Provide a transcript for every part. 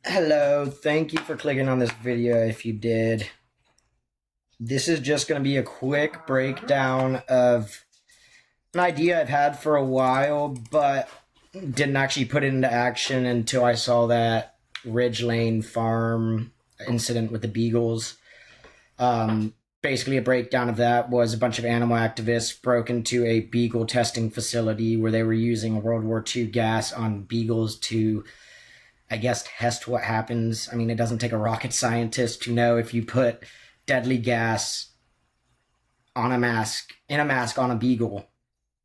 Hello, thank you for clicking on this video if you did. This is just going to be a quick breakdown of an idea I've had for a while, but didn't actually put it into action until I saw that Ridge Lane Farm incident with the beagles. Basically, a breakdown of that was a bunch of animal activists broke into a beagle testing facility where they were using World War II gas on beagles to, I guess, test what happens. I mean, it doesn't take a rocket scientist to know if you put deadly gas on a mask, in a mask on a beagle,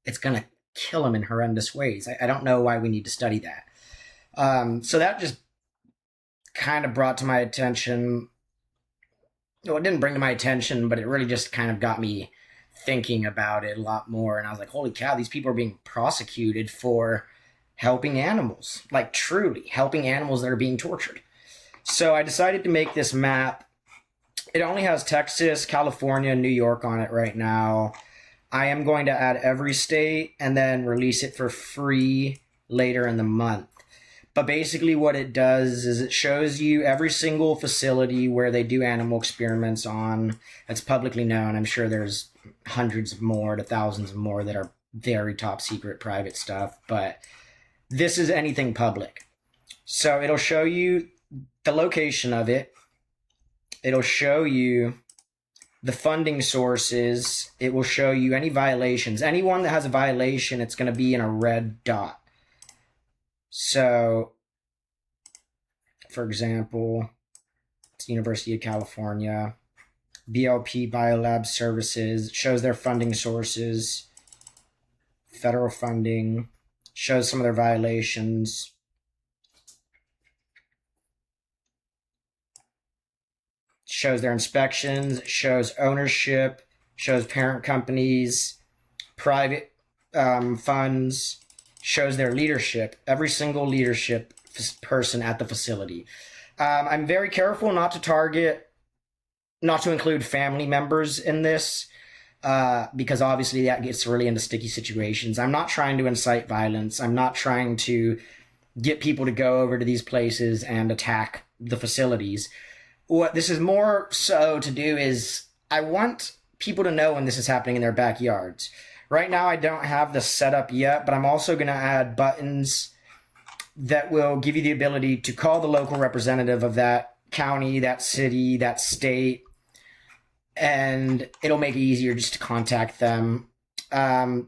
it's going to kill him in horrendous ways. I don't know why we need to study that. So that just kind of brought to my attention. Well, it didn't bring to my attention, but it really just kind of got me thinking about it a lot more. And I was like, holy cow, these people are being prosecuted for helping animals, like truly helping animals that are being tortured. So I decided to make this map. It only has Texas, California, and New York on it right now. I am going to add every state and then release it for free later in the month. But basically what it does is it shows you every single facility where they do animal experiments on. That's publicly known. I'm sure there's hundreds of more to thousands of more that are very top secret private stuff, but this is anything public. So it'll show you the location of it. It'll show you the funding sources. It will show you any violations. Anyone that has a violation, it's going to be in a red dot. So, for example, it's the University of California, BLP Biolab Services, shows their funding sources, federal funding, shows some of their violations. Shows their inspections, shows ownership, shows parent companies, private funds, shows their leadership, every single leadership person at the facility. I'm very careful not to include family members in this, because obviously that gets really into sticky situations. I'm not trying to incite violence. I'm not trying to get people to go over to these places and attack the facilities. What this is more so to do is I want people to know when this is happening in their backyards. Right now, I don't have this set up yet, but I'm also going to add buttons that will give you the ability to call the local representative of that county, that city, that state, and it'll make it easier just to contact them. I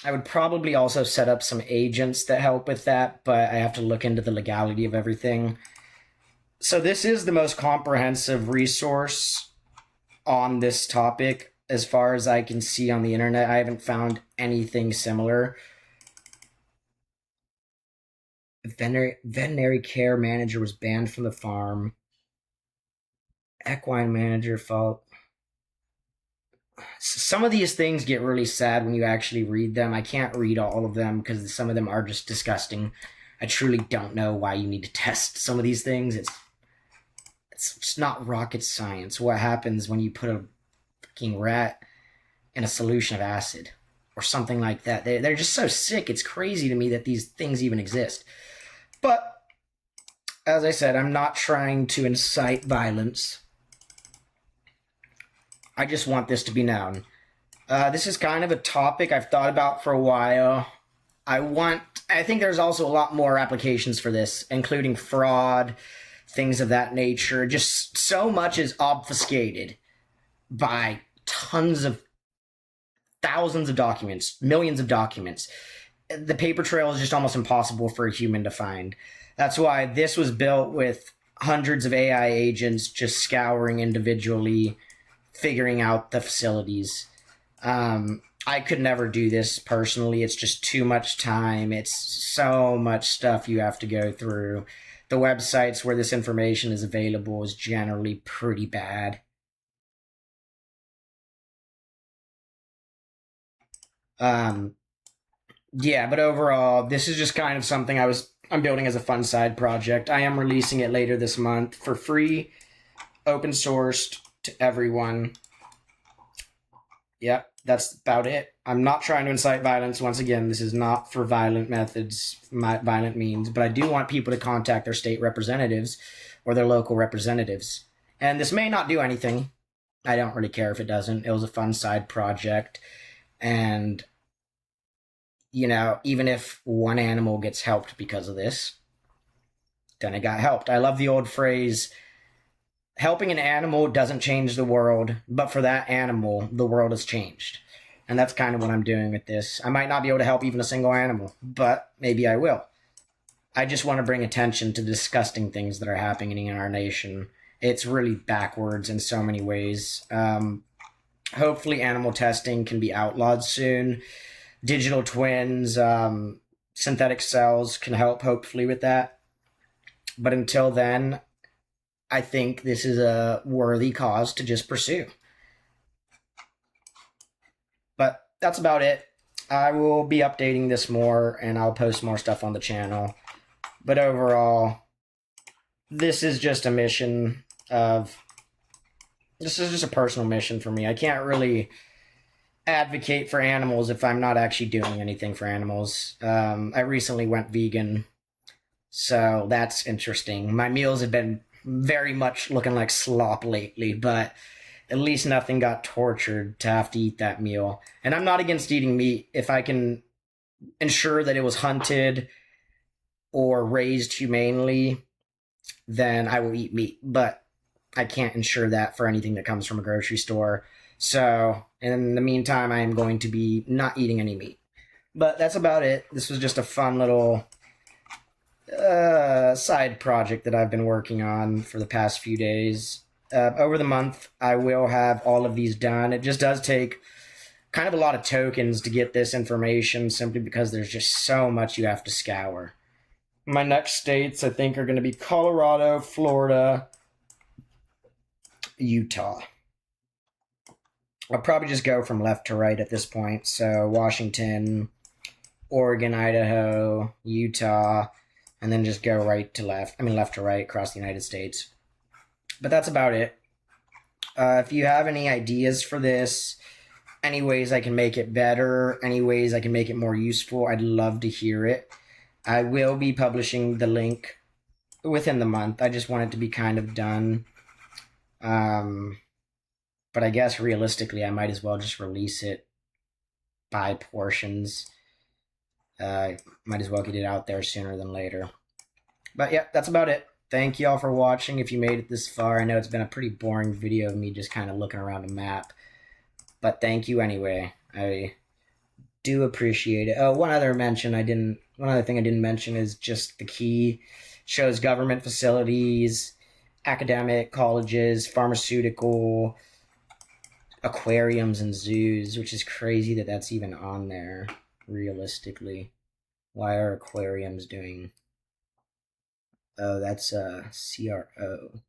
would probably also set up some agents that help with that, but I have to look into the legality of everything. So this is the most comprehensive resource on this topic as far as I can see on the internet. I haven't found anything similar. Veterinary care manager was banned from the farm. Equine manager fault. Some of these things get really sad when you actually read them. I can't read all of them because some of them are just disgusting. I truly don't know why you need to test some of these things. It's just not rocket science. What happens when you put a fucking rat in a solution of acid or something like that? They're just so sick. It's crazy to me that these things even exist. But as I said, I'm not trying to incite violence. I just want this to be known. This is kind of a topic I've thought about for a while. I think there's also a lot more applications for this, including fraud, things of that nature. Just so much is obfuscated by thousands of documents, millions of documents. The paper trail is just almost impossible for a human to find. That's why this was built with hundreds of AI agents just scouring individually, figuring out the facilities. I could never do this personally. It's just too much time. It's so much stuff you have to go through. The websites where this information is available is generally pretty bad. Yeah, but overall, this is just kind of something I'm building as a fun side project. I am releasing it later this month for free, open sourced to everyone. Yep, that's about it. I'm not trying to incite violence. Once again, this is not for violent methods, violent means, but I do want people to contact their state representatives or their local representatives. And this may not do anything. I don't really care if it doesn't. It was a fun side project. And, you know, even if one animal gets helped because of this, then it got helped. I love the old phrase, helping an animal doesn't change the world, but for that animal, the world has changed. And that's kind of what I'm doing with this. I might not be able to help even a single animal, but maybe I will. I just want to bring attention to the disgusting things that are happening in our nation. It's really backwards in so many ways. Hopefully animal testing can be outlawed soon. Digital twins, synthetic cells can help hopefully with that. But until then, I think this is a worthy cause to just pursue. But that's about it. I will be updating this more, and I'll post more stuff on the channel. But overall, this is just a mission of... This is just a personal mission for me. I can't really advocate for animals if I'm not actually doing anything for animals. I recently went vegan, so that's interesting. My meals have been very much looking like slop lately, but at least nothing got tortured to have to eat that meal. And I'm not against eating meat if I can ensure that it was hunted or raised humanely, then I will eat meat. But I can't ensure that for anything that comes from a grocery store. So in the meantime, I am going to be not eating any meat. But that's about it. This was just a fun little side project that I've been working on for the past few days. Over the month, I will have all of these done. It just does take kind of a lot of tokens to get this information, simply because there's just so much you have to scour. My next states, I think, are going to be Colorado, Florida, Utah. I'll probably just go from left to right at this point. So Washington, Oregon, Idaho, Utah, and then just go right to left. I mean, left to right across the United States. But that's about it. If you have any ideas for this, any ways I can make it better, any ways I can make it more useful, I'd love to hear it. I will be publishing the link within the month. I just want it to be kind of done. But I guess realistically, I might as well just release it by portions. Might as well get it out there sooner than later. But yeah, that's about it. Thank you all for watching. If you made it this far, I know it's been a pretty boring video of me just kind of looking around a map. But thank you anyway. I do appreciate it. Oh, one other thing I didn't mention is just the key. Shows government facilities, academic colleges, pharmaceutical, aquariums, and zoos, which is crazy that that's even on there, realistically. Why are aquariums doing... Oh, that's CRO.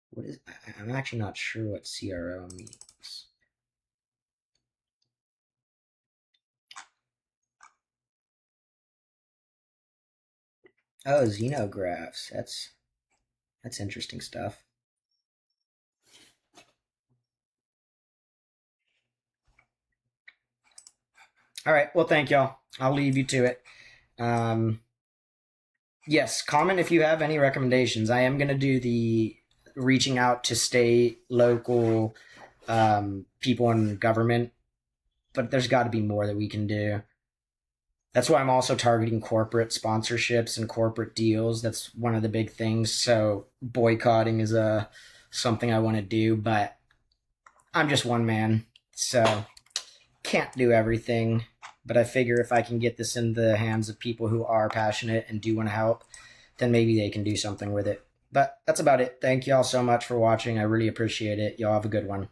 What is... I'm actually not sure what CRO means. Oh, xenographs. That's interesting stuff. All right. Well, thank y'all. I'll leave you to it. Yes, comment if you have any recommendations. I am going to do the reaching out to state, local people in government, but there's got to be more that we can do. That's why I'm also targeting corporate sponsorships and corporate deals. That's one of the big things. So boycotting is something I want to do, but I'm just one man, so can't do everything. But I figure if I can get this in the hands of people who are passionate and do want to help, then maybe they can do something with it. But that's about it. Thank y'all so much for watching. I really appreciate it. Y'all have a good one.